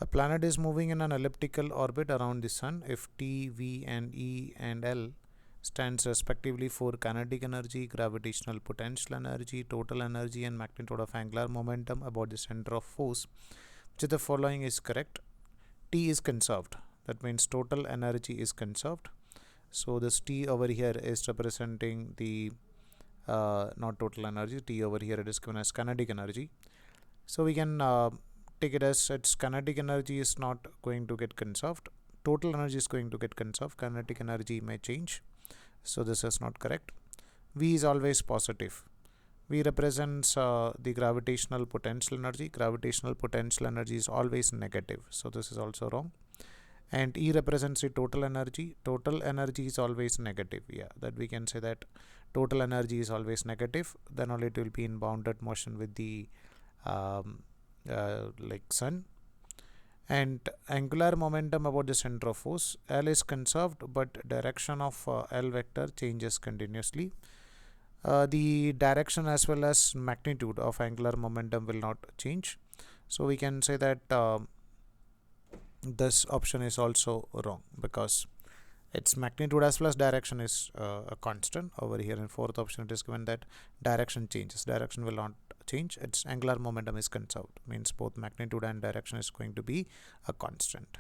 A planet is moving in an elliptical orbit around the sun if T, V, and E and L stands respectively for kinetic energy, gravitational potential energy, total energy, and magnitude of angular momentum about the center of force. Which of the following is correct? T is conserved. That means total energy is conserved. So this T over here is representing the not total energy. T over here it is given as kinetic energy. So we can take it as its kinetic energy is not going to get conserved. Total energy is going to get conserved. Kinetic energy may change. So this is not correct. V is always positive. V represents the gravitational potential energy. Gravitational potential energy is always negative. So this is also wrong. And E represents the total energy. Total energy is always negative. Yeah, that we can say that total energy is always negative. Then only it will be in bounded motion with the like sun. And angular momentum about the center of force. L is conserved, but direction of L vector changes continuously. The direction as well as magnitude of angular momentum will not change. So we can say that this option is also wrong because its magnitude as well as direction is a constant. Over here in fourth option it is given that direction changes. Direction will not change. Its angular momentum is conserved. Means both magnitude and direction is going to be a constant.